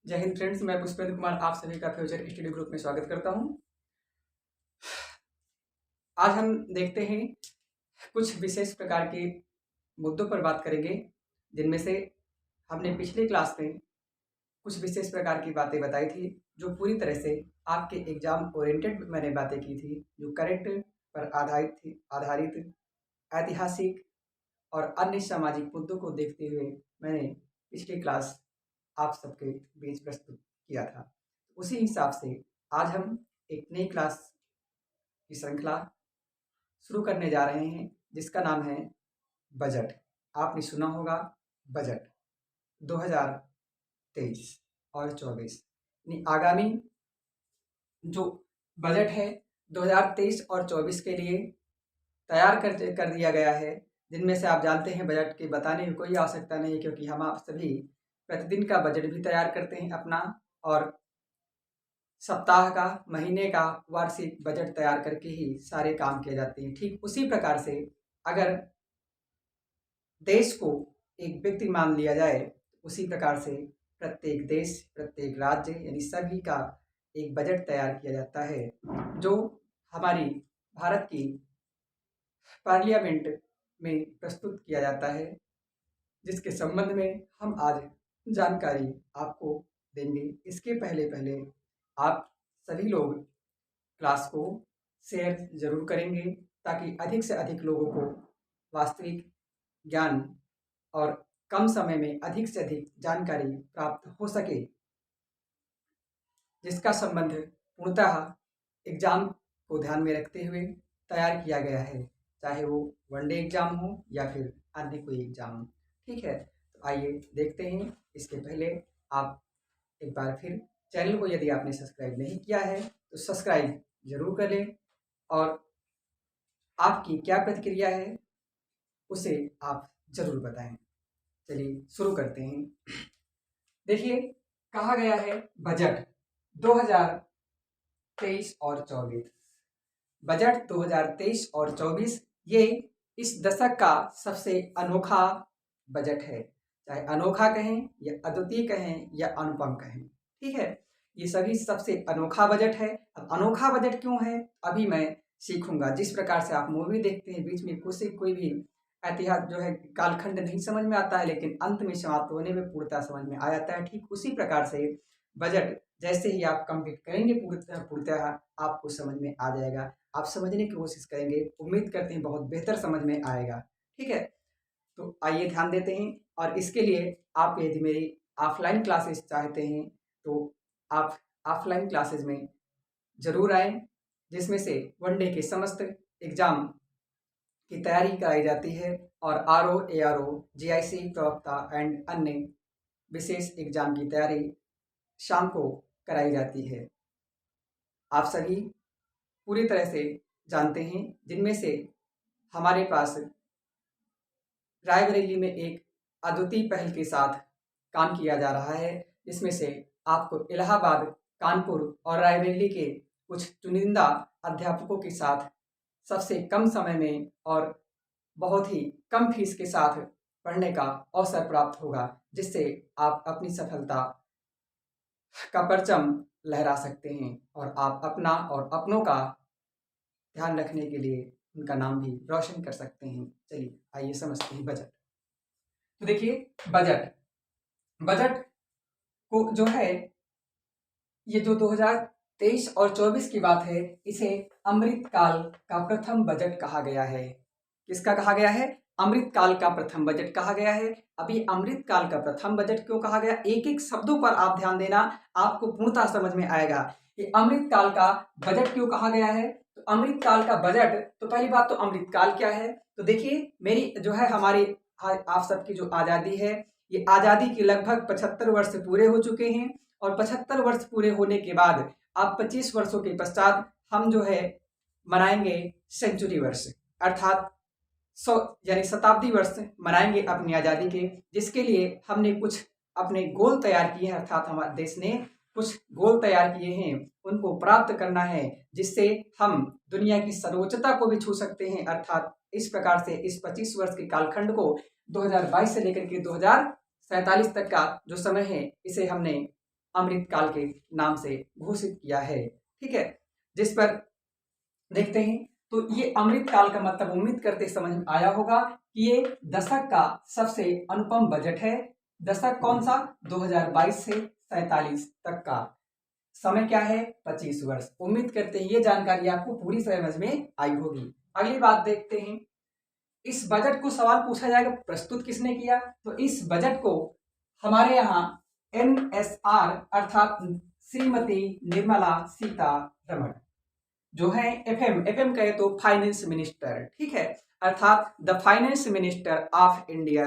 जय हिंद फ्रेंड्स, मैं पुष्पेंद्र कुमार आप सभी का फ्यूचर स्टडी ग्रुप में स्वागत करता हूं। आज हम देखते हैं कुछ विशेष प्रकार के मुद्दों पर बात करेंगे, जिनमें से हमने पिछली क्लास में कुछ विशेष प्रकार की बातें बताई थी, जो पूरी तरह से आपके एग्जाम ओरिएंटेड मैंने बातें की थी, जो करेक्ट पर आधारित ऐतिहासिक और अन्य सामाजिक मुद्दों को देखते हुए मैंने पिछली क्लास आप सबके बीच प्रस्तुत किया था। उसी हिसाब से आज हम एक नई क्लास की श्रृंखला शुरू करने जा रहे हैं, जिसका नाम है बजट। आपने सुना होगा बजट 2023 और 24 आगामी जो बजट है 2023 और 24 के लिए तैयार कर दिया गया है, जिनमें से आप जानते हैं बजट के बताने की कोई आवश्यकता नहीं है, क्योंकि हम आप सभी प्रतिदिन का बजट भी तैयार करते हैं अपना, और सप्ताह का, महीने का, वार्षिक बजट तैयार करके ही सारे काम किए जाते हैं। ठीक उसी प्रकार से अगर देश को एक व्यक्ति मान लिया जाए, उसी प्रकार से प्रत्येक देश, प्रत्येक राज्य यानी सभी का एक बजट तैयार किया जाता है, जो हमारी भारत की पार्लियामेंट में प्रस्तुत किया जाता है, जिसके संबंध में हम आज जानकारी आपको देंगे। इसके पहले आप सभी लोग क्लास को शेयर जरूर करेंगे, ताकि अधिक से अधिक लोगों को वास्तविक ज्ञान और कम समय में अधिक से अधिक जानकारी प्राप्त हो सके, जिसका संबंध पूर्णतः एग्जाम को ध्यान में रखते हुए तैयार किया गया है, चाहे वो वनडे एग्जाम हो या फिर अन्य कोई एग्जाम हो। ठीक है, तो आइए देखते हैं। इसके पहले आप एक बार फिर चैनल को यदि आपने सब्सक्राइब नहीं किया है तो सब्सक्राइब जरूर करें, और आपकी क्या प्रतिक्रिया है उसे आप जरूर बताएं। चलिए शुरू करते हैं। देखिए, कहा गया है बजट 2023 और 24। बजट 2023 और 24 ये इस दशक का सबसे अनोखा बजट है। चाहे अनोखा कहें या अद्वितीय कहें या अनुपम कहें, ठीक है, ये सभी सबसे अनोखा बजट है। अब अनोखा बजट क्यों है, अभी मैं सीखूंगा। जिस प्रकार से आप मूवी देखते हैं, बीच में कोई भी इतिहास जो है कालखंड नहीं समझ में आता है, लेकिन अंत में समाप्त होने में पूर्णतः समझ में आ जाता है, ठीक उसी प्रकार से बजट जैसे ही आप कंप्लीट करेंगे पूर्णतः आपको समझ में आ जाएगा। आप समझने की कोशिश करेंगे, उम्मीद करते हैं बहुत बेहतर समझ में आएगा। ठीक है, तो आइए ध्यान देते हैं। और इसके लिए आप यदि मेरी ऑफलाइन क्लासेस चाहते हैं तो आप ऑफलाइन क्लासेस में जरूर आएँ, जिसमें से वनडे के समस्त एग्जाम की तैयारी कराई जाती है, और आरओ, एआरओ, जीआईसी, प्रवक्ता एंड अन्य विशेष एग्जाम की तैयारी शाम को कराई जाती है। आप सभी पूरी तरह से जानते हैं, जिनमें से हमारे पास रायबरेली में एक अद्वितीय पहल के साथ काम किया जा रहा है, जिसमें से आपको इलाहाबाद, कानपुर और रायबरेली के कुछ चुनिंदा अध्यापकों के साथ सबसे कम समय में और बहुत ही कम फीस के साथ पढ़ने का अवसर प्राप्त होगा, जिससे आप अपनी सफलता का परचम लहरा सकते हैं, और आप अपना और अपनों का ध्यान रखने के लिए उनका नाम भी रोशन कर सकते हैं। चलिए आइए समझते हैं बजट। तो देखिए, बजट को जो है, ये जो 2023 और 24 की बात है, इसे अमृतकाल का प्रथम बजट कहा गया है। किसका कहा गया है? अमृतकाल का प्रथम बजट कहा गया है। अभी अमृतकाल का प्रथम बजट क्यों कहा गया, एक एक शब्दों पर आप ध्यान देना, आपको पूर्णतः समझ में आएगा कि अमृतकाल का बजट क्यों कहा गया है। तो अमृतकाल का बजट, तो पहली बात तो अमृतकाल क्या है, तो देखिए मेरी जो है हमारी आप सबकी जो आज़ादी है, ये आज़ादी के लगभग 75 वर्ष पूरे हो चुके हैं, और 75 वर्ष पूरे होने के बाद अब 25 वर्षों के पश्चात हम जो है मनाएंगे सेंचुरी वर्ष, अर्थात 100 यानी शताब्दी वर्ष मनाएंगे अपनी आज़ादी के, जिसके लिए हमने कुछ अपने गोल तैयार किए हैं, अर्थात हमारे देश ने कुछ गोल तैयार किए हैं, उनको प्राप्त करना है, जिससे हम दुनिया की सर्वोच्चता को भी छू सकते हैं। अर्थात इस प्रकार से इस 25 वर्ष के कालखंड को 2022 से लेकर के 2047 तक का जो समय है, इसे हमने अमृतकाल के नाम से घोषित किया है। ठीक है, जिस पर देखते हैं तो ये अमृतकाल का मतलब उम्मीद करते समझ में आया होगा कि ये दशक का सबसे अनुपम बजट है। दशक कौन सा? 2022 से 47 तक का समय क्या है? 25 वर्ष। उम्मीद करते हैं ये जानकारी आपको पूरी समझ में आई होगी। अगली बात देखते हैं, इस बजट को सवाल पूछा जाएगा प्रस्तुत किसने किया? तो इस बजट को हमारे यहाँ NSR अर्थात श्रीमती निर्मला सीतारमण जो है, FM कहे तो फाइनेंस मिनिस्टर, ठीक है, अर्थात the finance minister of India,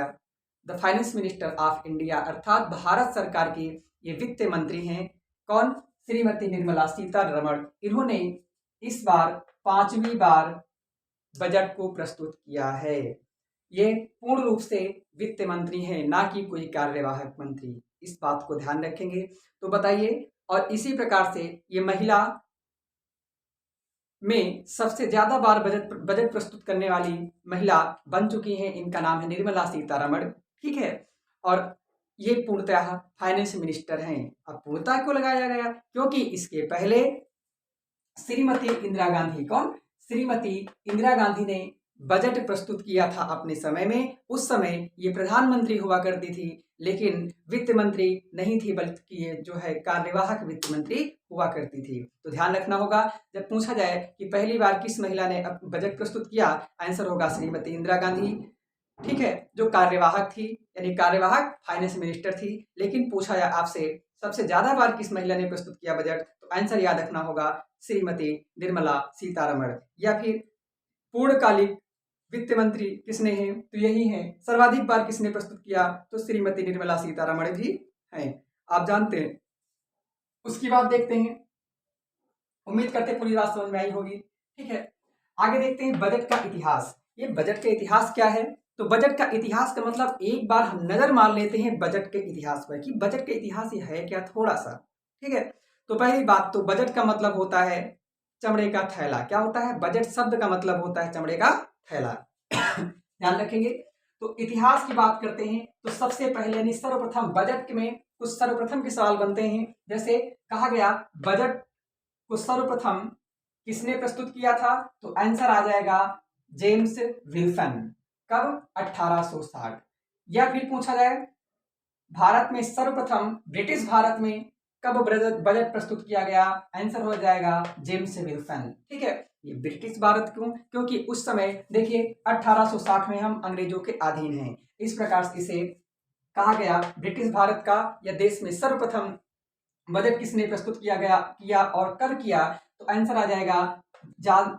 the finance minister of India अर्थात भारत सरकार की ये वित्त मंत्री हैं। कौन? श्रीमती निर्मला सीतारमण। इन्होंने इस बार 5वीं बार बजट को प्रस्तुत किया है। ये पूर्ण रूप से वित्त मंत्री हैं, ना कि कोई कार्यवाहक मंत्री। इस बात को ध्यान रखेंगे। तो बताइए, और इसी प्रकार से ये महिला में सबसे ज्यादा बार बजट प्रस्तुत करने वाली महिला बन चुकी हैं। इनका नाम है निर्मला सीतारमण, ठीक है, और ये पूर्णतः फाइनेंस मिनिस्टर हैं। अब पूर्णतः क्यों लगाया गया? क्योंकि इसके पहले श्रीमती इंदिरा गांधी, कौन? श्रीमती इंदिरा गांधी ने बजट प्रस्तुत किया था अपने समय में। उस समय ये प्रधानमंत्री हुआ करती थी, लेकिन वित्त मंत्री नहीं थी, बल्कि ये जो है कार्यवाहक वित्त मंत्री हुआ करती थी। तो ध्यान रखना होगा, जब पूछा जाए कि पहली बार किस महिला ने बजट प्रस्तुत किया, आंसर होगा श्रीमती इंदिरा गांधी, ठीक है, जो कार्यवाहक थी, यानी कार्यवाहक फाइनेंस मिनिस्टर थी। लेकिन पूछा जाए आपसे सबसे ज्यादा बार किस महिला ने प्रस्तुत किया बजट, तो आंसर याद रखना होगा श्रीमती निर्मला सीतारमण। या फिर पूर्णकालिक वित्त मंत्री किसने हैं? तो यही हैं। सर्वाधिक बार किसने प्रस्तुत किया? तो श्रीमती निर्मला सीतारमण भी हैं, आप जानते हैं। उसकी बात देखते हैं, उम्मीद करते हैं पूरी बात समझ में आई होगी, ठीक है। आगे देखते हैं बजट का इतिहास। ये बजट का इतिहास क्या है? तो बजट का इतिहास का मतलब एक बार हम नजर मार लेते हैं बजट के इतिहास पर कि बजट का इतिहास ये है क्या, थोड़ा सा, ठीक है। तो पहली बात तो बजट का मतलब होता है चमड़े का थैला। क्या होता है? बजट शब्द का मतलब होता है चमड़े का थैला। ध्यान रखेंगे। तो इतिहास की बात करते हैं तो सबसे पहले यानी सर्वप्रथम बजट में कुछ सर्वप्रथम के सवाल बनते हैं। जैसे कहा गया बजट को सर्वप्रथम किसने प्रस्तुत किया था? तो आंसर आ जाएगा जेम्स विल्सन। कब? 1860। या फिर पूछा जाए भारत में सर्वप्रथम ब्रिटिश भारत में कब बजट प्रस्तुत किया गया? आंसर हो जाएगा जेम्स विल्सन, ठीक है। ये ब्रिटिश भारत क्यों? क्योंकि उस समय देखिए 1860 में हम अंग्रेजों के अधीन हैं। इस प्रकार से इसे कहा गया ब्रिटिश भारत का या देश में सर्वप्रथम बजट किसने प्रस्तुत किया और कब किया? तो आंसर आ जाएगा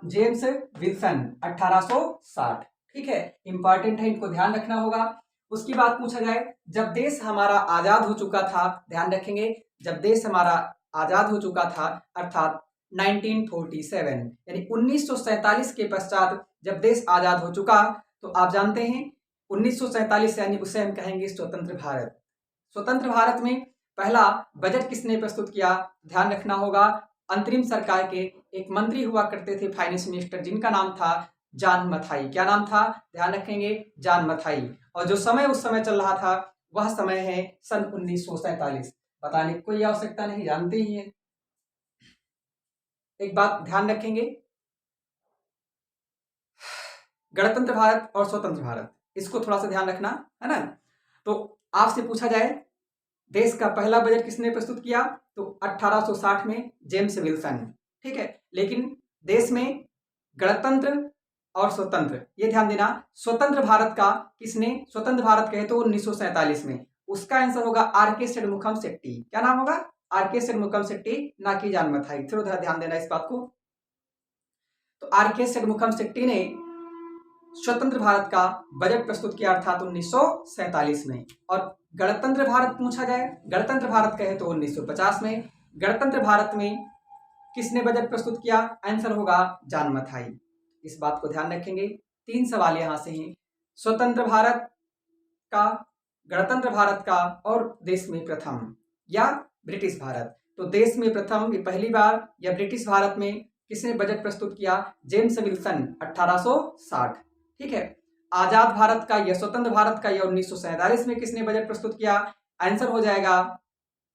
जेम्स विल्सन 1860, ठीक है। इंपॉर्टेंट है, इनको ध्यान रखना होगा। उसकी बात पूछा जाए जब देश हमारा आजाद हो चुका था, ध्यान रखेंगे, जब देश हमारा आजाद हो चुका था अर्थात 1947 यानी 1947 के पश्चात जब देश आजाद हो चुका, तो आप जानते हैं 1947 यानी उसे हम कहेंगे स्वतंत्र भारत। स्वतंत्र भारत में पहला बजट किसने प्रस्तुत किया? ध्यान रखना होगा, अंतरिम सरकार के एक मंत्री हुआ करते थे फाइनेंस मिनिस्टर, जिनका नाम था जॉन मथाई। क्या नाम था? ध्यान रखेंगे, जॉन मथाई। और जो समय उस समय चल रहा था वह समय है सन 1947। बताने की कोई आवश्यकता नहीं, जानते ही हैं। एक बात ध्यान रखेंगे, गणतंत्र भारत और स्वतंत्र भारत, इसको थोड़ा सा ध्यान रखना है ना। तो आपसे पूछा जाए देश का पहला बजट किसने प्रस्तुत किया? तो 1860 में जेम्स विल्सन, ठीक है। लेकिन देश में गणतंत्र और स्वतंत्र, ये ध्यान देना, स्वतंत्र भारत का किसने? स्वतंत्र भारत कहे तो 1947 में। उसका आंसर होगा आर.के. षणमुखम शेट्टी। क्या नाम होगा? आर.के. षणमुखम शेट्टी, ना कि जॉन मथाई। थोड़ा ध्यान देना इस बात को। तो आर.के. षणमुखम शेट्टी ने स्वतंत्र भारत का बजट प्रस्तुत किया अर्थात 1947 में। और गणतंत्र भारत पूछा जाए, गणतंत्र भारत कहे तो 1950 में। गणतंत्र भारत में किसने बजट प्रस्तुत किया? आंसर होगा जॉन मथाई। इस बात को ध्यान रखेंगे। 3 सवाल यहां से हैं, स्वतंत्र भारत का, गणतंत्र भारत का और देश में प्रथम या ब्रिटिश भारत। तो देश में प्रथम ये पहली बार या ब्रिटिश भारत में किसने बजट प्रस्तुत किया? जेम्स विल्सन 1860, ठीक है। आजाद भारत का या स्वतंत्र भारत का या 1947 में किसने बजट प्रस्तुत किया? आंसर हो जाएगा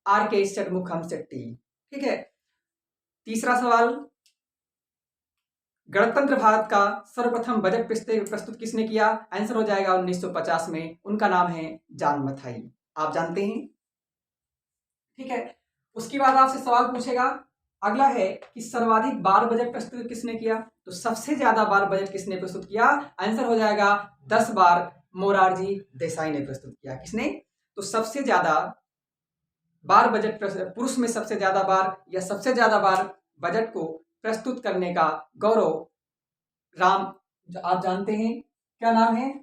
RK षणमुखम शेट्टी। ठीक है, तीसरा सवाल, गणतंत्र भारत का सर्वप्रथम बजट प्रस्तुत किसने किया? आंसर हो जाएगा 1950 में। उनका नाम है जॉन मथाई, आप जानते हैं। ठीक है, उसके बाद आपसे सवाल पूछेगा, अगला है कि सर्वाधिक बार बजट प्रस्तुत किसने किया? तो सबसे ज्यादा बार बजट किसने प्रस्तुत किया? आंसर हो जाएगा 10 बार मोरारजी देसाई ने प्रस्तुत किया। किसने? तो सबसे ज्यादा बार बजट, पुरुष में सबसे ज्यादा बार या सबसे ज्यादा बार बजट को प्रस्तुत करने का गौरव राम, आप जानते हैं क्या नाम है?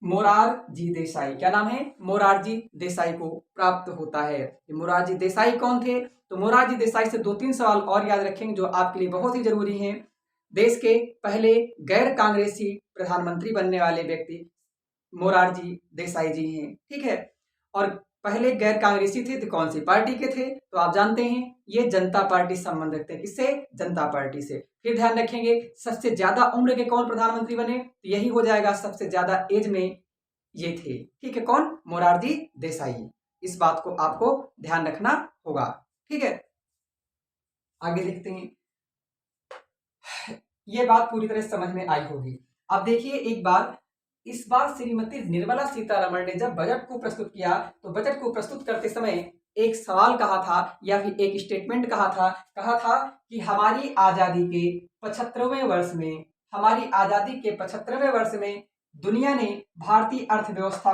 मोरारजी देसाई। क्या नाम है? मोरारजी देसाई को प्राप्त होता है। मोरारजी देसाई कौन थे? तो मोरारजी देसाई से 2-3 सवाल और याद रखेंगे जो आपके लिए बहुत ही जरूरी हैं। देश के पहले गैर कांग्रेसी प्रधानमंत्री बनने वाले व्यक्ति मोरारजी देसाई जी हैं। ठीक है, और पहले गैर कांग्रेसी थे तो कौन सी पार्टी के थे? तो आप जानते हैं ये जनता पार्टी संबंध रखते हैं। किससे? जनता पार्टी से। फिर ध्यान रखेंगे सबसे ज्यादा उम्र के कौन प्रधानमंत्री बने? तो यही हो जाएगा, सबसे ज्यादा एज में ये थे। ठीक है, कौन? मोरारजी देसाई। इस बात को आपको ध्यान रखना होगा। ठीक है, आगे देखते हैं। ये बात पूरी तरह समझ में आई होगी। अब देखिए एक बार, इस बार श्रीमती निर्मला सीतारमण ने जब बजट को प्रस्तुत किया तो बजट को प्रस्तुत करते समय एक सवाल कहा था या फिर एक स्टेटमेंट कहा था कि हमारी आजादी के 75वें वर्ष में, हमारी आजादी के 75वें वर्ष में दुनिया ने भारतीय अर्थव्यवस्था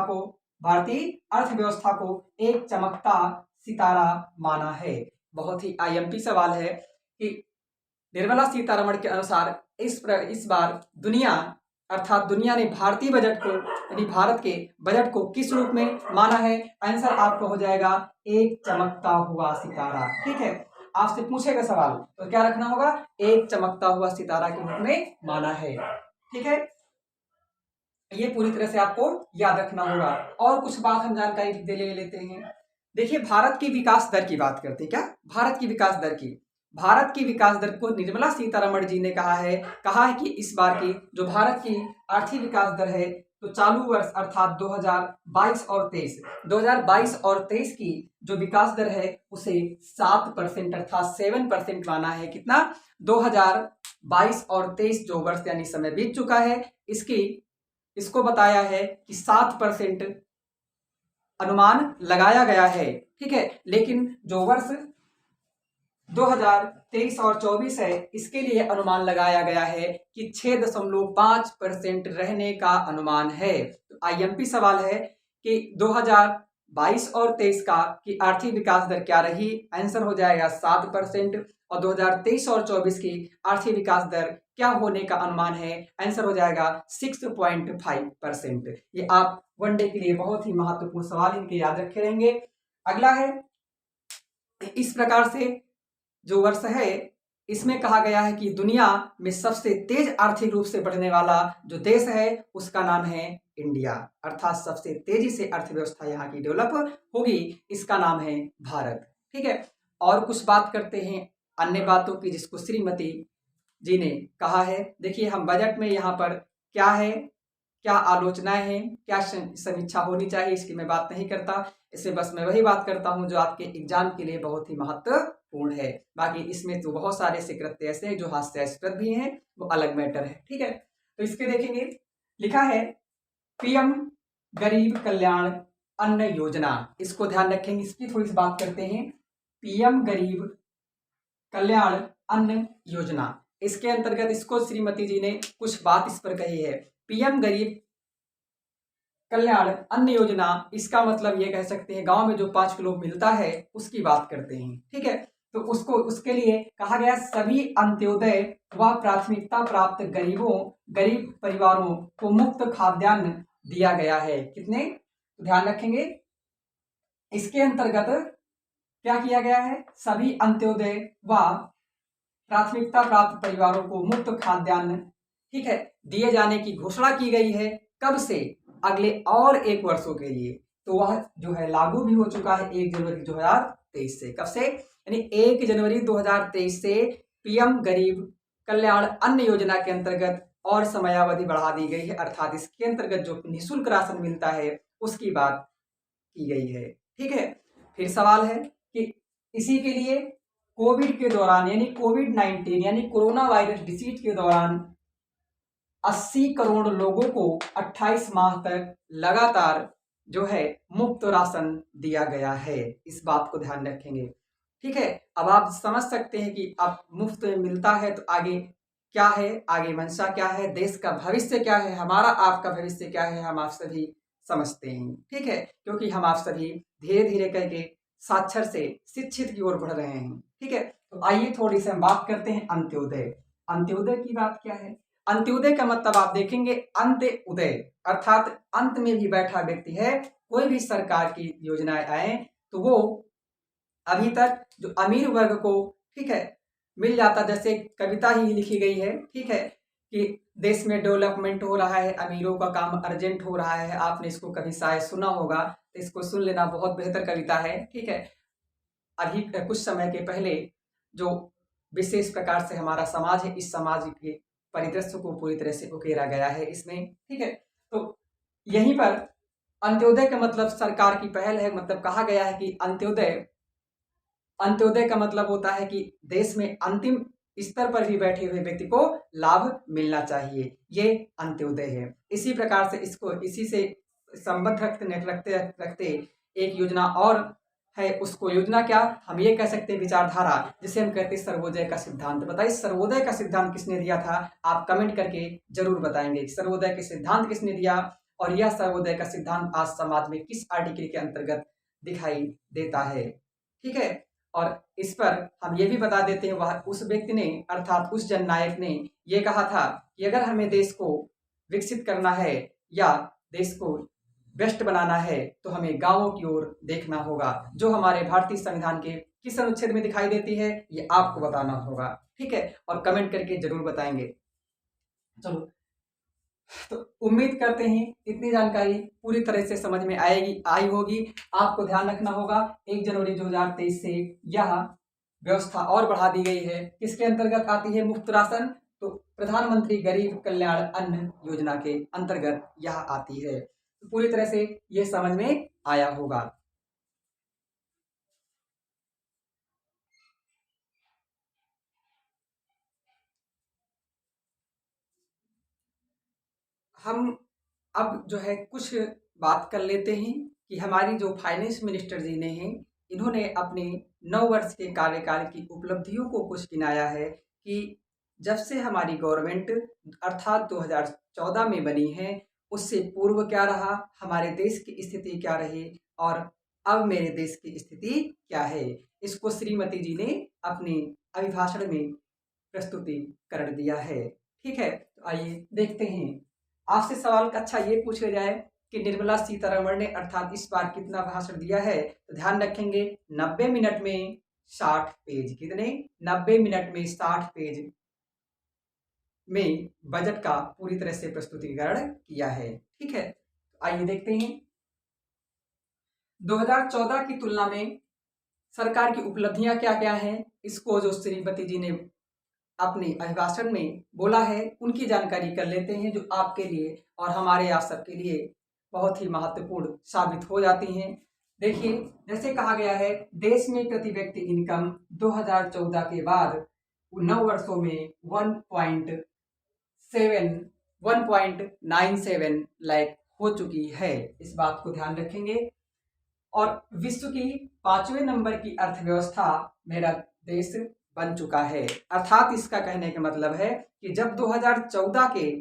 को एक चमकता सितारा माना है। बहुत ही IMP सवाल है कि निर्मला सीतारमण के अनुसार इस बार दुनिया, अर्थात दुनिया ने भारतीय बजट को, यानी भारत के बजट को किस रूप में माना है? आंसर आपको हो जाएगा एक चमकता हुआ सितारा। ठीक है, आपसे पूछेगा सवाल तो क्या रखना होगा? एक चमकता हुआ सितारा के रूप में माना है। ठीक है, ये पूरी तरह से आपको याद रखना होगा। और कुछ बात हम जानकारी ले लेते हैं। देखिए, भारत की विकास दर की बात करते हैं। क्या? भारत की विकास दर को निर्मला सीतारमण जी ने कहा है कि इस बार की जो भारत की आर्थिक विकास दर है, तो चालू वर्ष अर्थात 2022 और 23 की जो विकास दर है उसे 7% अर्थात 7% माना है। कितना? 2022 और 23 जो वर्ष यानी समय बीत चुका है, इसको बताया है कि 7% अनुमान लगाया गया है। ठीक है, लेकिन जो वर्ष 2023 और 24 है, इसके लिए अनुमान लगाया गया है कि 6.5% रहने का अनुमान है। तो IMP सवाल है कि 2022 और 23 का की आर्थिक विकास दर क्या रही? आंसर हो जाएगा 7%। और 2023 और 24 की आर्थिक विकास दर क्या होने का अनुमान है? आंसर हो जाएगा 6.5%। ये आप वनडे के लिए बहुत ही महत्वपूर्ण सवाल, इनके याद रखे रहेंगे। अगला है, इस प्रकार से जो वर्ष है इसमें कहा गया है कि दुनिया में सबसे तेज आर्थिक रूप से बढ़ने वाला जो देश है उसका नाम है इंडिया, अर्थात सबसे तेजी से अर्थव्यवस्था यहाँ की डेवलप होगी, इसका नाम है भारत। ठीक है, और कुछ बात करते हैं अन्य बातों की जिसको श्रीमती जी ने कहा है। देखिए, हम बजट में यहाँ पर क्या है, क्या आलोचनाएं हैं, क्या समीक्षा होनी चाहिए, इसकी मैं बात नहीं करता। इसमें बस मैं वही बात करता हूं जो आपके एग्जाम के लिए बहुत ही महत्वपूर्ण है। बाकी इसमें तो बहुत सारे सिकृत्य ऐसे हैं जो हास्यास्पद भी हैं, वो अलग मैटर है। ठीक है, तो इसके देखेंगे, लिखा है PM गरीब कल्याण अन्न योजना। इसको ध्यान रखेंगे, इसकी थोड़ी सी बात करते हैं। PM गरीब कल्याण अन्न योजना, इसके अंतर्गत इसको श्रीमती जी ने कुछ बात इस पर कही है। PM गरीब कल्याण अन्न योजना, इसका मतलब ये कह सकते हैं गांव में जो 5 किलो मिलता है उसकी बात करते हैं। ठीक है, तो उसके लिए कहा गया सभी अंत्योदय व प्राथमिकता प्राप्त गरीब परिवारों को मुफ्त खाद्यान्न दिया गया है। कितने? तो ध्यान रखेंगे, इसके अंतर्गत क्या किया गया है? सभी अंत्योदय व प्राथमिकता प्राप्त परिवारों को मुफ्त खाद्यान्न, ठीक है, दिए जाने की घोषणा की गई है। कब से? अगले और 1 वर्षों के लिए। तो वह जो है लागू भी हो चुका है 1 जनवरी 2023 से। कब से? यानी 1 जनवरी 2023 से PM गरीब कल्याण अन्न योजना के अंतर्गत और समयावधि बढ़ा दी गई है, अर्थात इसके अंतर्गत जो निःशुल्क राशन मिलता है उसकी बात की गई है। ठीक है, फिर सवाल है कि इसी के लिए कोविड के दौरान यानी कोविड-19 यानी कोरोना वायरस डिसीज के दौरान 80 करोड़ लोगों को 28 माह तक लगातार जो है मुफ्त राशन दिया गया है। इस बात को ध्यान रखेंगे। ठीक है, अब आप समझ सकते हैं कि अब मुफ्त में मिलता है तो आगे क्या है, आगे मंशा क्या है, देश का भविष्य क्या है, हमारा आपका भविष्य क्या है, हम आप सभी समझते हैं। ठीक है, क्योंकि हम आप सभी धीरे धीरे करके साक्षर से शिक्षित की ओर बढ़ रहे हैं। ठीक है, तो आइए थोड़ी सी हम बात करते हैं अंत्योदय। अंत्योदय की बात क्या है? अंत्योदय का मतलब आप देखेंगे अंत्य उदय, अर्थात अंत में भी बैठा व्यक्ति है। कोई भी सरकार की योजनाएं आए तो वो अभी तक जो अमीर वर्ग को, ठीक है, मिल जाता, जैसे कविता ही लिखी गई है, ठीक है, कि देश में डेवलपमेंट हो रहा है, अमीरों का काम अर्जेंट हो रहा है। आपने इसको कभी शायद सुना होगा, तो इसको सुन लेना, बहुत बेहतर कविता है। ठीक है, अभी कुछ समय के पहले जो विशेष प्रकार से हमारा समाज है, इस समाज के परिदृश्य को पूरी तरह से उकेरा गया है इसमें। ठीक है, तो यहीं पर अंत्योदय का मतलब सरकार की पहल है। मतलब कहा गया है कि अंत्योदय, अंत्योदय का मतलब होता है कि देश में अंतिम स्तर पर भी बैठे हुए व्यक्ति को लाभ मिलना चाहिए, ये अंत्योदय है। इसी प्रकार से इसको इसी से संबद्ध रखते रखते एक योजना और है, उसको योजना क्या हम ये कह सकते हैं, विचारधारा, जिसे हम कहते हैं सर्वोदय का सिद्धांत। बताइए सर्वोदय का सिद्धांत किसने दिया था? आप कमेंट करके जरूर बताएंगे सर्वोदय के सिद्धांत किसने दिया, और यह सर्वोदय का सिद्धांत आज समाज में किस आर्टिकल के अंतर्गत दिखाई देता है। ठीक है, और इस पर हम ये भी बता देते हैं, वह उस व्यक्ति ने अर्थात उस जननायक ने ये कहा था कि अगर हमें देश को विकसित करना है या देश को बेस्ट बनाना है तो हमें गांवों की ओर देखना होगा, जो हमारे भारतीय संविधान के किस अनुच्छेद में दिखाई देती है ये आपको बताना होगा। ठीक है, और कमेंट करके जरूर बताएंगे। चलो, तो उम्मीद करते हैं इतनी जानकारी पूरी तरह से समझ में आई होगी। आपको ध्यान रखना होगा 1 जनवरी 2023 से यह व्यवस्था और बढ़ा दी गई है। किसके अंतर्गत आती है मुफ्त राशन? तो प्रधानमंत्री गरीब कल्याण अन्न योजना के अंतर्गत यह आती है। तो पूरी तरह से ये समझ में आया होगा। हम अब जो है कुछ बात कर लेते हैं कि हमारी जो फाइनेंस मिनिस्टर जी ने हैं, इन्होंने अपने 9 वर्ष के कार्यकाल की उपलब्धियों को कुछ गिनाया है कि जब से हमारी गवर्नमेंट अर्थात 2014 में बनी है, उससे पूर्व क्या रहा, हमारे देश की स्थिति क्या रही और अब मेरे देश की स्थिति क्या है। इसको श्रीमती जी ने अपने अभिभाषण में प्रस्तुतिकरण दिया है। ठीक है, तो आइए देखते हैं। आपसे सवाल का अच्छा ये पूछा जाए कि निर्मला सीतारमण ने अर्थात इस बार कितना भाषण दिया है, तो ध्यान रखेंगे 90 मिनट में 60 पेज। कितने? 90 मिनट में 60 पेज में बजट का पूरी तरह से प्रस्तुतिकरण किया है। ठीक है, आइए देखते हैं 2014 की तुलना में सरकार की उपलब्धियां क्या क्या हैं। इसको जो श्रीमती जी ने अपने अभिभाषण में बोला है उनकी जानकारी कर लेते हैं, जो आपके लिए और हमारे आप सबके लिए बहुत ही महत्वपूर्ण साबित हो जाती हैं। देखिए, जैसे कहा गया है देश में प्रति व्यक्ति इनकम 2014 के बाद 9 वर्षों में 1.97 लाख हो चुकी है। इस बात को ध्यान रखेंगे। और विश्व की 5वें नंबर की अर्थव्यवस्था मेरा देश बन चुका है। अर्थात इसका कहने का मतलब है कि जब 2014 के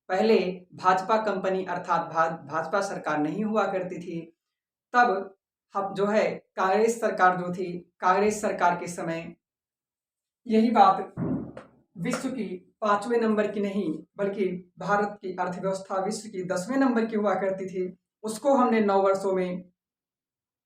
पहले भाजपा कंपनी अर्थात भाजपा सरकार नहीं हुआ करती थी, तब हम जो है कांग्रेस सरकार जो थी, कांग्रेस सरकार के समय यही बात विश्व की 5वें नंबर की नहीं बल्कि भारत की अर्थव्यवस्था विश्व की 10वें नंबर की हुआ करती थी, उसको हमने 9 वर्षों में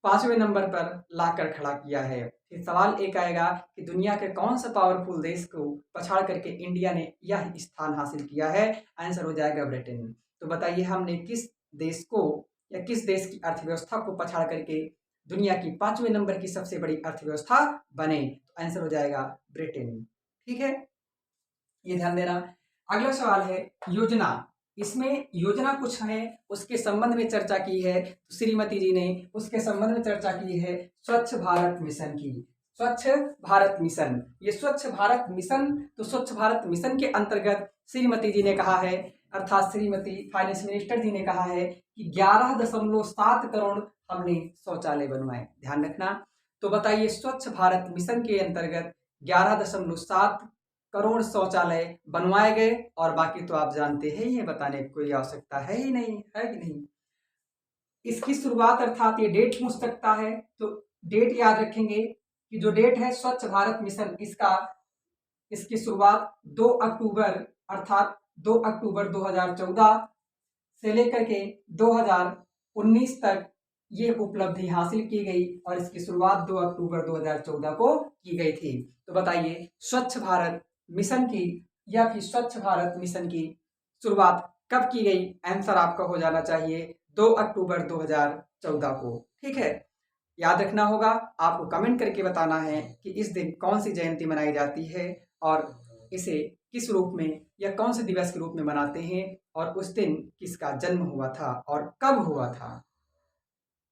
5वें नंबर पर लाकर खड़ा किया है। फिर सवाल एक आएगा कि दुनिया के कौन सा पावरफुल देश को पछाड़ करके इंडिया ने यह स्थान हासिल किया है? आंसर हो जाएगा ब्रिटेन। तो बताइए हमने किस देश को या किस देश की अर्थव्यवस्था को पछाड़ करके दुनिया की 5वें नंबर की सबसे बड़ी अर्थव्यवस्था बने? तो आंसर हो जाएगा ब्रिटेन। ठीक है, ये ध्यान देना। अगला सवाल है योजना। इसमें योजना कुछ है उसके संबंध में चर्चा की है। तो श्रीमती जी ने उसके संबंध में चर्चा की है स्वच्छ भारत मिशन की। स्वच्छ भारत मिशन, ये स्वच्छ भारत मिशन, तो स्वच्छ भारत मिशन के अंतर्गत श्रीमती जी ने कहा है, अर्थात श्रीमती फाइनेंस मिनिस्टर जी ने कहा है कि 11.7 करोड़ हमने शौचालय बनवाए। ध्यान रखना। तो बताइए स्वच्छ भारत मिशन के अंतर्गत 11.7 करोड़ शौचालय बनवाए गए, और बाकी तो आप जानते हैं, ये बताने की कोई आवश्यकता है ही नहीं, है कि नहीं। इसकी शुरुआत, अर्थात ये डेट पूछ सकता है, तो डेट याद रखेंगे कि जो डेट है स्वच्छ भारत मिशन, इसकी शुरुआत 2 अक्टूबर, अर्थात 2 अक्टूबर 2014 से लेकर के 2019 तक ये उपलब्धि हासिल की गई, और इसकी शुरुआत 2 अक्टूबर 2014 को की गई थी। तो बताइए स्वच्छ भारत मिशन की या फिर स्वच्छ भारत मिशन की शुरुआत कब की गई? आंसर आपका हो जाना चाहिए 2 अक्टूबर 2014 को। ठीक है, याद रखना होगा। आपको कमेंट करके बताना है कि इस दिन कौन सी जयंती मनाई जाती है और इसे किस रूप में या कौन से दिवस के रूप में मनाते हैं, और उस दिन किसका जन्म हुआ था और कब हुआ था।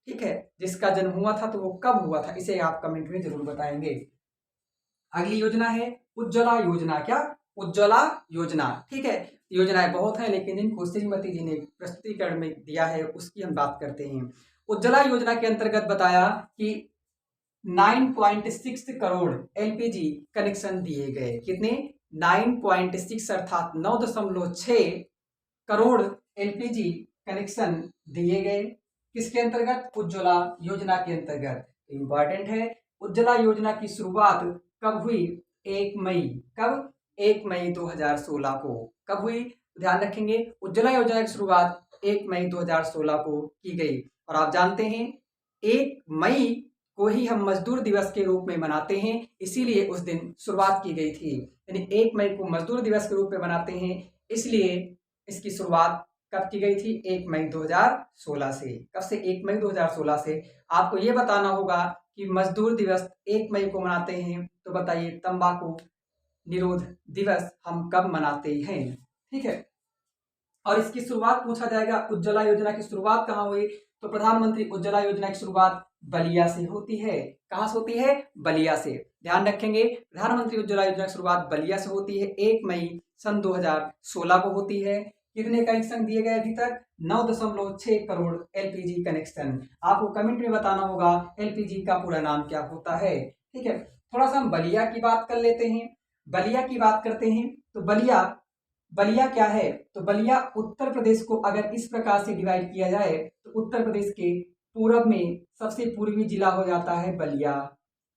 ठीक है, जिसका जन्म हुआ था तो वो कब हुआ था, इसे आप कमेंट में जरूर बताएंगे। अगली योजना है उज्ज्वला योजना। क्या? उज्ज्वला योजना। ठीक है, योजनाएं बहुत हैं, लेकिन जिनको श्रीमती जी ने प्रस्तुतिकरण में दिया है उसकी हम बात करते हैं। उज्ज्वला योजना के अंतर्गत बताया कि 9.6 करोड़ एलपीजी कनेक्शन दिए गए। कितने? 9.6 अर्थात 9.6 करोड़ एलपीजी कनेक्शन दिए गए। किसके अंतर्गत? उज्ज्वला योजना के अंतर्गत। इंपॉर्टेंट है, उज्ज्वला योजना की शुरुआत कब हुई? 1 मई। कब? 1 मई 2016 को। कब हुई? ध्यान रखेंगे, उज्ज्वला योजना की शुरुआत 1 मई 2016 को की गई। और आप जानते हैं 1 मई को ही हम मजदूर दिवस के रूप में मनाते हैं, इसीलिए उस दिन शुरुआत की गई थी। यानी 1 मई को मजदूर दिवस के रूप में मनाते हैं, इसलिए इसकी शुरुआत कब की गई थी? 1 मई 2016 से। कब से? 1 मई 2016 से। आपको ये बताना होगा कि मजदूर दिवस 1 मई को मनाते हैं, तो बताइए तंबाकू निरोध दिवस हम कब मनाते हैं? ठीक है, और इसकी शुरुआत पूछा जाएगा, उज्ज्वला योजना की शुरुआत कहाँ हुई? तो प्रधानमंत्री उज्ज्वला योजना की शुरुआत बलिया से होती है। कहाँ से होती है? बलिया से। ध्यान रखेंगे, प्रधानमंत्री उज्ज्वला योजना की शुरुआत बलिया से होती है। 1 मई सन 2016 को होती है। कितने कनेक्शन दिए गए अभी तक? 9.6 करोड़ एलपीजी कनेक्शन। आपको कमेंट में बताना होगा एलपीजी का पूरा नाम क्या होता है। ठीक है, थोड़ा सा हम बलिया की बात कर लेते हैं। बलिया की बात करते हैं तो बलिया क्या है? तो बलिया उत्तर प्रदेश को अगर इस प्रकार से डिवाइड किया जाए तो उत्तर प्रदेश के पूरब में सबसे पूर्वी जिला हो जाता है बलिया,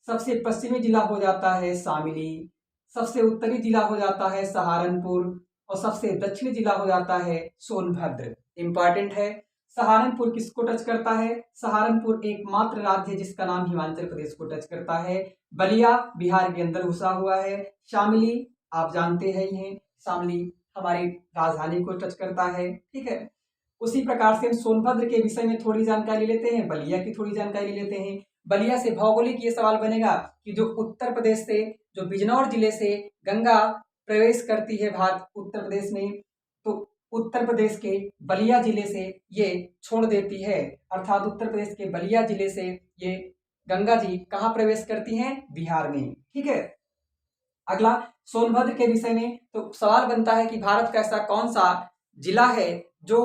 सबसे पश्चिमी जिला हो जाता है शामली, सबसे उत्तरी जिला हो जाता है सहारनपुर, और सबसे दक्षिणी जिला हो जाता है सोनभद्र। इंपॉर्टेंट है, सहारनपुर किसको टच करता है? सहारनपुर एकमात्र राज्य है जिसका नाम हिमाचल प्रदेश को टच करता है। बलिया बिहार के अंदर घुसा हुआ है। शामली आप जानते हैं ही हैं, शामली हमारी राजधानी को टच करता है। ठीक है, उसी प्रकार से हम सोनभद्र के विषय में थोड़ी जानकारी लेते हैं, बलिया की थोड़ी जानकारी लेते हैं। बलिया से भौगोलिक ये सवाल बनेगा कि जो उत्तर प्रदेश से, जो बिजनौर जिले से गंगा प्रवेश करती है भारत उत्तर प्रदेश में, तो उत्तर प्रदेश के बलिया जिले से ये छोड़ देती है, अर्थात उत्तर प्रदेश के बलिया जिले से ये गंगा जी कहाँ प्रवेश करती हैं? बिहार में। ठीक है, अगला सोनभद्र के विषय में तो सवाल बनता है कि भारत का ऐसा कौन सा जिला है जो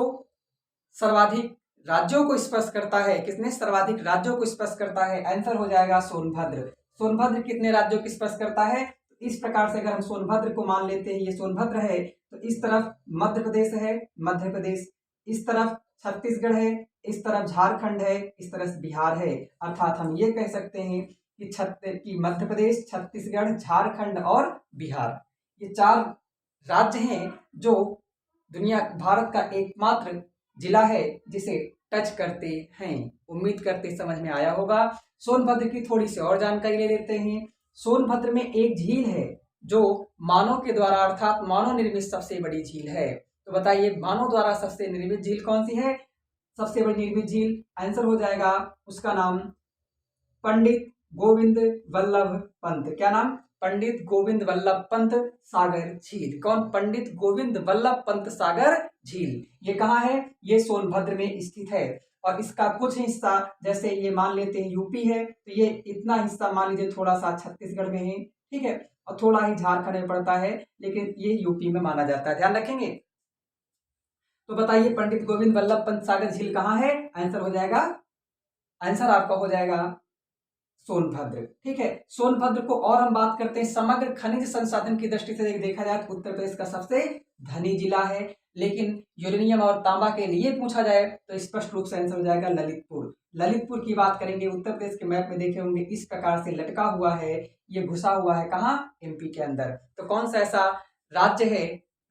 सर्वाधिक राज्यों को स्पर्श करता है? कितने सर्वाधिक राज्यों को स्पर्श करता है? आंसर हो जाएगा सोनभद्र। सोनभद्र कितने राज्यों को स्पर्श करता है? इस प्रकार से अगर हम सोनभद्र को मान लेते हैं, ये सोनभद्र है, तो इस तरफ मध्य प्रदेश है, मध्य प्रदेश, इस तरफ छत्तीसगढ़ है, इस तरफ झारखंड है, इस तरफ बिहार है। अर्थात हम ये कह सकते हैं कि मध्य प्रदेश, छत्तीसगढ़, झारखंड और बिहार, ये 4 राज्य हैं जो भारत का एकमात्र जिला है जिसे टच करते हैं। उम्मीद करते समझ में आया होगा। सोनभद्र की थोड़ी सी और जानकारी ले लेते हैं। सोनभद्र में एक झील है जो मानव के द्वारा, अर्थात मानव निर्मित सबसे बड़ी झील है। तो बताइए मानव द्वारा सबसे निर्मित झील कौन सी है? सबसे बड़ी निर्मित झील, आंसर हो जाएगा उसका नाम पंडित गोविंद वल्लभ पंत। क्या नाम? पंडित गोविंद वल्लभ पंत सागर झील। कौन? पंडित गोविंद वल्लभ पंत सागर झील। ये कहाँ है? ये सोनभद्र में स्थित है। और इसका कुछ हिस्सा, जैसे ये मान लेते हैं यूपी है, तो ये इतना हिस्सा मान लीजिए थोड़ा सा छत्तीसगढ़ में है, ठीक है, और थोड़ा ही झारखंड में पड़ता है, लेकिन ये यूपी में माना जाता है, ध्यान रखेंगे। तो बताइए पंडित गोविंद वल्लभ पंत सागर झील कहाँ है? आंसर हो जाएगा, आंसर आपका हो जाएगा सोनभद्र। ठीक है, सोनभद्र को और हम बात करते हैं समग्र खनिज संसाधन की दृष्टि से देखा जाए तो उत्तर प्रदेश का सबसे धनी जिला है, लेकिन यूरेनियम और तांबा के लिए पूछा जाए तो स्पष्ट रूप से आंसर हो जाएगा ललितपुर। ललितपुर की बात करेंगे, उत्तर प्रदेश के मैप में देखे होंगे इस प्रकार से लटका हुआ है, ये घुसा हुआ है कहाँ? एमपी के अंदर। तो कौन सा ऐसा राज्य है,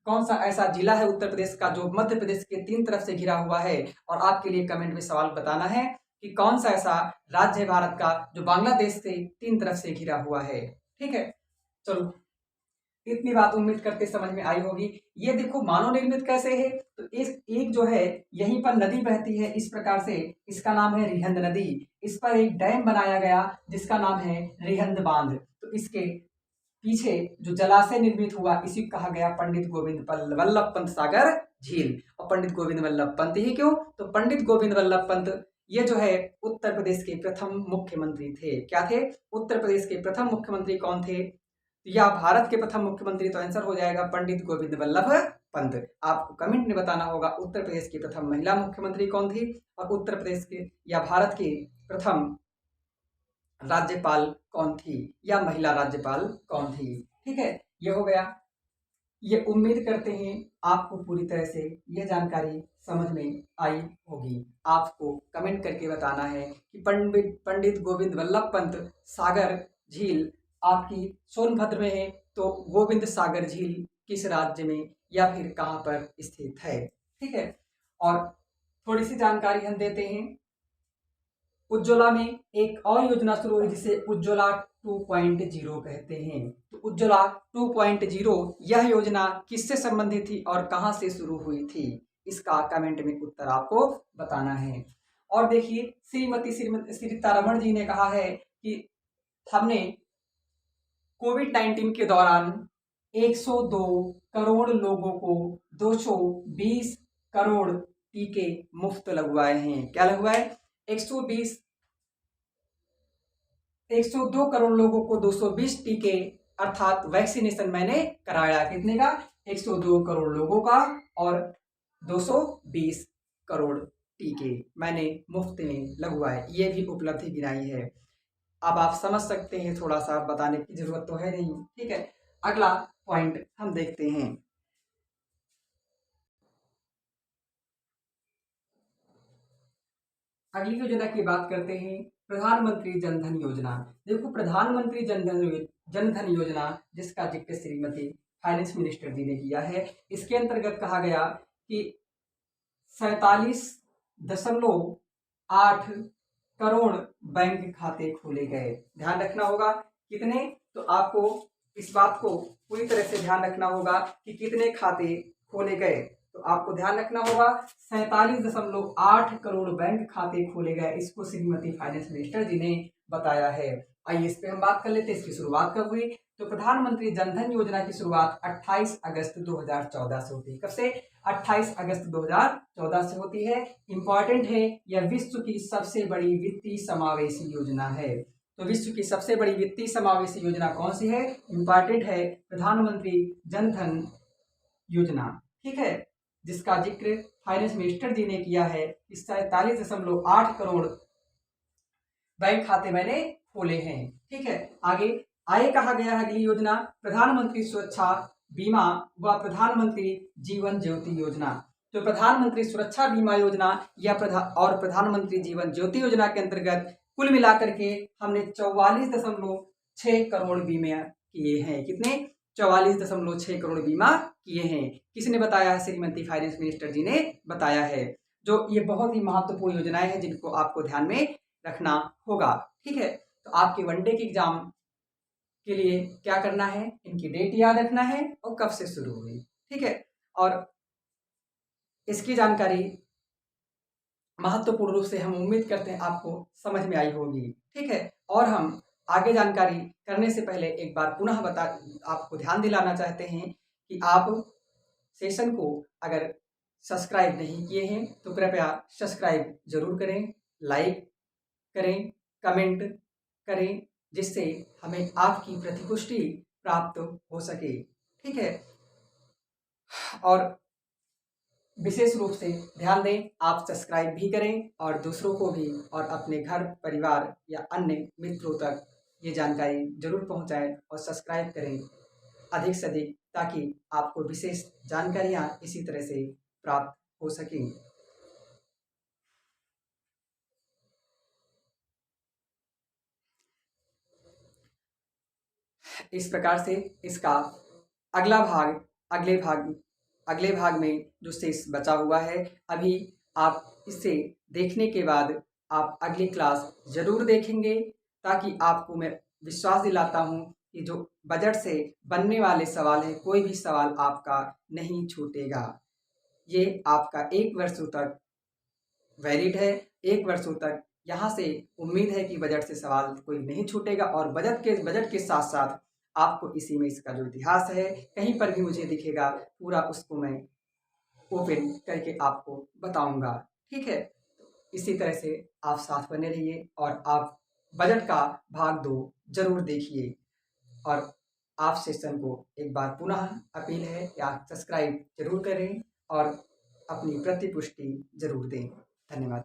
कौन सा ऐसा जिला है उत्तर प्रदेश का जो मध्य प्रदेश के 3 तरफ से घिरा हुआ है? और आपके लिए कमेंट में सवाल बताना है कि कौन सा ऐसा राज्य है भारत का जो बांग्लादेश से 3 तरफ से घिरा हुआ है। ठीक है, चलो इतनी बात उम्मीद करते समझ में आई होगी। ये देखो मानव निर्मित कैसे है, तो एक जो है यहीं पर नदी बहती है इस प्रकार से, इसका नाम है रिहंद नदी। इस पर एक डैम बनाया गया जिसका नाम है रिहंद बांध। तो इसके पीछे जो जलाशय निर्मित हुआ इसी को कहा गया पंडित गोविंद वल्लभ पंत सागर झील। और पंडित गोविंद वल्लभ पंत ही क्यों? तो पंडित गोविंद वल्लभ पंत ये जो है उत्तर प्रदेश के प्रथम मुख्यमंत्री थे। क्या थे? उत्तर प्रदेश के प्रथम मुख्यमंत्री कौन थे? या भारत के प्रथम मुख्यमंत्री, तो आंसर हो जाएगा पंडित गोविंद वल्लभ पंत। आपको कमेंट में बताना होगा उत्तर प्रदेश की प्रथम महिला मुख्यमंत्री कौन थी, और उत्तर प्रदेश के या भारत के प्रथम राज्यपाल कौन थी, या महिला राज्यपाल कौन थी। ठीक है, ये हो गया। ये उम्मीद करते हैं आपको पूरी तरह से यह जानकारी समझ में आई होगी। आपको कमेंट करके बताना है कि पंडित गोविंद वल्लभ पंत सागर झील आपकी सोनभद्र में है, तो गोविंद सागर झील किस राज्य में या फिर कहाँ पर स्थित है। ठीक है, और थोड़ी सी जानकारी हम देते हैं। उज्ज्वला में एक और योजना शुरू हुई जिसे उज्ज्वला 2.0 कहते हैं। तो उज्ज्वला 2.0 यह योजना किससे संबंधित थी और कहां से शुरू हुई थी, इसका कमेंट में उत्तर आपको बताना है। और देखिए श्रीमती सीतारमण जी ने कहा है कि हमने कोविड-19 के दौरान 102 करोड़ लोगों को 220 करोड़ टीके मुफ्त लगवाए हैं। क्या लगवाए? 102 करोड़ लोगों को 220 टीके अर्थात वैक्सीनेशन मैंने कराया। कितने का? 102 करोड़ लोगों का, और 220 करोड़ टीके मैंने मुफ्त में लगवाए। ये भी उपलब्धि गिनाई है। अब आप समझ सकते हैं, थोड़ा सा बताने की जरूरत तो है नहीं। ठीक है, अगला पॉइंट हम देखते हैं। अगली योजना की बात करते हैं, प्रधानमंत्री जनधन योजना। देखो प्रधानमंत्री जनधन योजना जिसका जिक्र श्रीमती फाइनेंस मिनिस्टर जी ने किया है, इसके अंतर्गत कहा गया कि 47.8 करोड़ बैंक खाते खोले गए। ध्यान रखना होगा कितने, तो आपको इस बात को पूरी तरह से ध्यान रखना होगा कि कितने खाते खोले गए। तो आपको ध्यान रखना होगा 47.8 करोड़ बैंक खाते खोले गए, इसको श्रीमती फाइनेंस मिनिस्टर जी ने बताया है। आइए इस पे हम बात कर लेते हैं। इसकी शुरुआत कब हुई? तो प्रधानमंत्री जनधन योजना की शुरुआत 28 अगस्त 2014 से होती है। कब से? 28 अगस्त 2014 से होती है। इंपॉर्टेंट है, यह विश्व की सबसे बड़ी वित्तीय समावेशी योजना है। तो विश्व की सबसे बड़ी वित्तीय समावेशी योजना कौन सी है? इंपॉर्टेंट है, प्रधानमंत्री जनधन योजना। ठीक है, जिसका जिक्र फाइनेंस मिनिस्टर जी ने किया है। 47.8 करोड़ बैंक खाते मैंने खोले हैं। ठीक है, आगे कहा गया है अगली योजना प्रधानमंत्री सुरक्षा बीमा व प्रधानमंत्री जीवन ज्योति योजना। तो प्रधानमंत्री सुरक्षा बीमा योजना या प्रधानमंत्री जीवन ज्योति योजना के अंतर्गत कुल मिलाकर के हमने 44.6 करोड़ बीमे किए हैं। कितने? 44.6 करोड़ बीमा किए हैं। किसने बताया है? श्रीमती फाइनेंस मिनिस्टर जी ने बताया है। जो ये बहुत ही महत्वपूर्ण योजनाएं हैं जिनको आपको ध्यान में रखना होगा। ठीक है, तो आपके वनडे के एग्जाम के लिए क्या करना है? इनकी डेट याद रखना है और कब से शुरू हुई। ठीक है, और इसकी जानकारी महत्वपूर्ण रूप से हम उम्मीद करते हैं आपको समझ में आई होगी। ठीक है, और हम आगे जानकारी करने से पहले एक बार पुनः आपको ध्यान दिलाना चाहते हैं कि आप सेशन को अगर सब्सक्राइब नहीं किए हैं तो कृपया सब्सक्राइब जरूर करें, लाइक करें, कमेंट करें, जिससे हमें आपकी प्रतिपुष्टि प्राप्त हो सके। ठीक है, और विशेष रूप से ध्यान दें, आप सब्सक्राइब भी करें और दूसरों को भी और अपने घर परिवार या अन्य मित्रों तक ये जानकारी जरूर पहुंचाएं और सब्सक्राइब करें अधिक से अधिक, ताकि आपको विशेष जानकारियां इसी तरह से प्राप्त हो सकें। इस प्रकार से इसका अगला भाग अगले भाग में जो शेष बचा हुआ है, अभी आप इसे देखने के बाद आप अगली क्लास जरूर देखेंगे, ताकि आपको मैं विश्वास दिलाता हूँ कि जो बजट से बनने वाले सवाल हैं, कोई भी सवाल आपका नहीं छूटेगा। ये आपका 1 वर्षों तक वैलिड है। 1 वर्षों तक यहाँ से उम्मीद है कि बजट से सवाल कोई नहीं छूटेगा, और बजट के साथ साथ आपको इसी में इसका जो इतिहास है कहीं पर भी मुझे दिखेगा, पूरा उसको मैं ओपन करके आपको बताऊंगा। ठीक है, इसी तरह से आप साथ बने रहिए और आप बजट का भाग 2 जरूर देखिए। और आप सेशन को एक बार पुनः अपील है कि आप सब्सक्राइब जरूर करें और अपनी प्रतिपुष्टि जरूर दें। धन्यवाद।